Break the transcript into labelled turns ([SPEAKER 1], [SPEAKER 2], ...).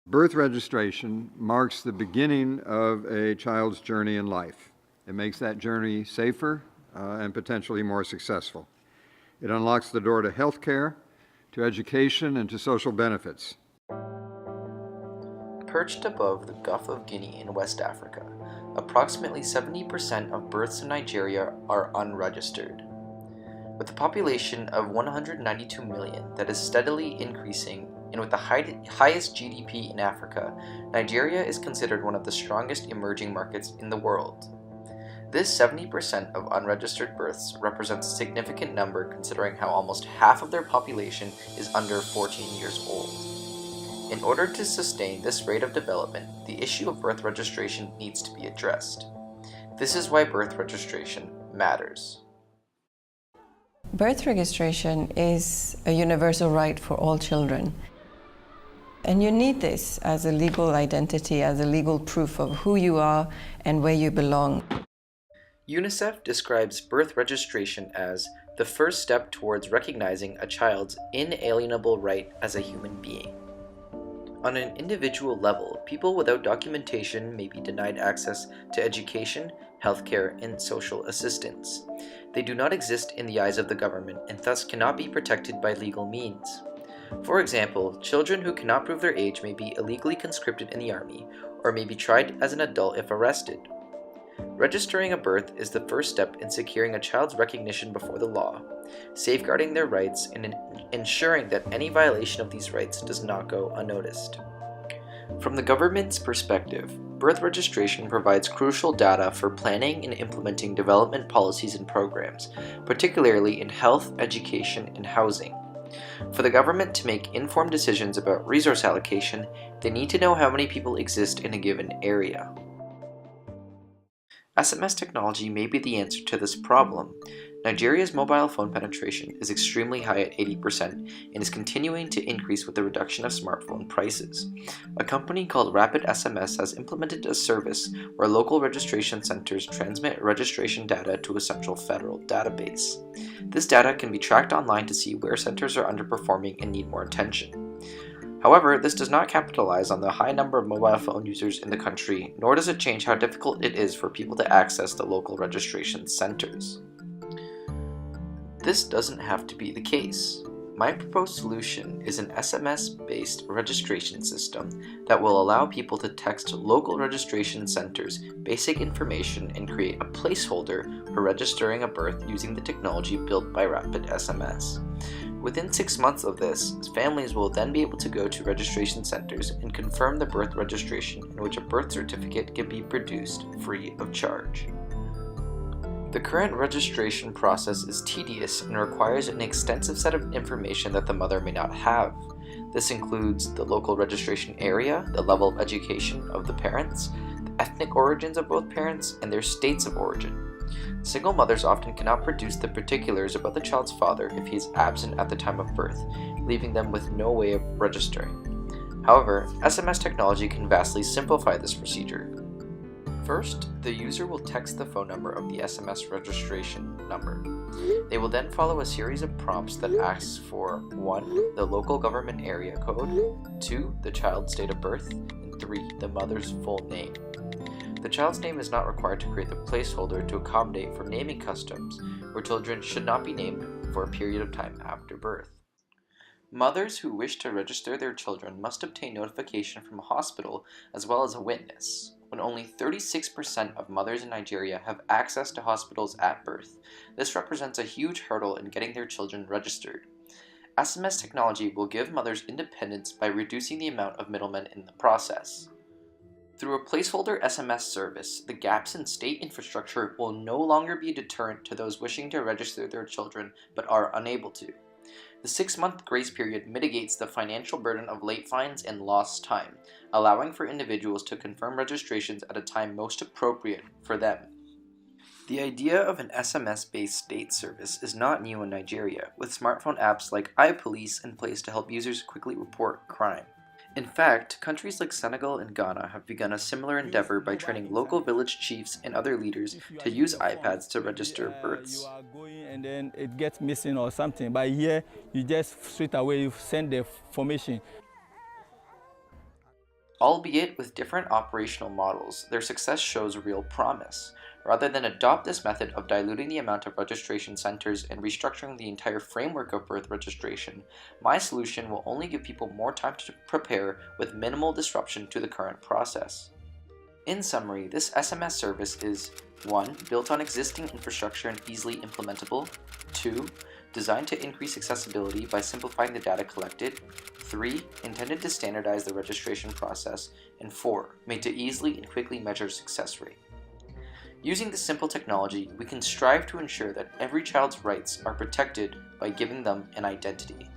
[SPEAKER 1] Birth registration marks the beginning of a child's journey in life. It makes that journey safer and potentially more successful. It unlocks the door to health care, to education, and to social benefits.
[SPEAKER 2] Perched above the Gulf of Guinea in West Africa, approximately 70% of births in Nigeria are unregistered. With a population of 192 million that is steadily increasing, and with the highest GDP in Africa, Nigeria is considered one of the strongest emerging markets in the world. This 70% of unregistered births represents a significant number considering how almost half of their population is under 14 years old. In order to sustain this rate of development, the issue of birth registration needs to be addressed. This is why birth registration matters.
[SPEAKER 3] Birth registration is a universal right for all children. And you need this as a legal identity, as a legal proof of who you are and where you belong.
[SPEAKER 2] UNICEF describes birth registration as the first step towards recognizing a child's inalienable right as a human being. On an individual level, people without documentation may be denied access to education, healthcare, and social assistance. They do not exist in the eyes of the government and thus cannot be protected by legal means. For example, children who cannot prove their age may be illegally conscripted in the army or may be tried as an adult if arrested. Registering a birth is the first step in securing a child's recognition before the law, safeguarding their rights and ensuring that any violation of these rights does not go unnoticed. From the government's perspective, birth registration provides crucial data for planning and implementing development policies and programs, particularly in health, education, and housing. For the government to make informed decisions about resource allocation, they need to know how many people exist in a given area. SMS technology may be the answer to this problem. Nigeria's mobile phone penetration is extremely high at 80% and is continuing to increase with the reduction of smartphone prices. A company called Rapid SMS has implemented a service where local registration centers transmit registration data to a central federal database. This data can be tracked online to see where centers are underperforming and need more attention. However, this does not capitalize on the high number of mobile phone users in the country, nor does it change how difficult it is for people to access the local registration centers. This doesn't have to be the case. My proposed solution is an SMS-based registration system that will allow people to text local registration centers basic information and create a placeholder for registering a birth using the technology built by Rapid SMS. Within 6 months of this, families will then be able to go to registration centers and confirm the birth registration in which a birth certificate can be produced free of charge. The current registration process is tedious and requires an extensive set of information that the mother may not have. This includes the local registration area, the level of education of the parents, the ethnic origins of both parents, and their states of origin. Single mothers often cannot produce the particulars about the child's father if he is absent at the time of birth, leaving them with no way of registering. However, SMS technology can vastly simplify this procedure. First, the user will text the phone number of the SMS registration number. They will then follow a series of prompts that asks for 1. The local government area code, 2. The child's date of birth, and 3. The mother's full name. The child's name is not required to create the placeholder to accommodate for naming customs, where children should not be named for a period of time after birth. Mothers who wish to register their children must obtain notification from a hospital as well as a witness. When only 36% of mothers in Nigeria have access to hospitals at birth, this represents a huge hurdle in getting their children registered. SMS technology will give mothers independence by reducing the amount of middlemen in the process. Through a placeholder SMS service, the gaps in state infrastructure will no longer be a deterrent to those wishing to register their children but are unable to. The 6-month grace period mitigates the financial burden of late fines and lost time, allowing for individuals to confirm registrations at a time most appropriate for them. The idea of an SMS-based state service is not new in Nigeria, with smartphone apps like iPolice in place to help users quickly report crime. In fact, countries like Senegal and Ghana have begun a similar endeavor by training local village chiefs and other leaders to use iPads to register births.
[SPEAKER 4] You are going and then it gets missing or something, but here you just straight away you send the information.
[SPEAKER 2] Albeit with different operational models, their success shows real promise. Rather than adopt this method of diluting the amount of registration centers and restructuring the entire framework of birth registration, my solution will only give people more time to prepare with minimal disruption to the current process. In summary, this SMS service is 1. Built on existing infrastructure and easily implementable. 2. Designed to increase accessibility by simplifying the data collected. 3. Intended to standardize the registration process. And 4. Made to easily and quickly measure success rate. Using this simple technology, we can strive to ensure that every child's rights are protected by giving them an identity.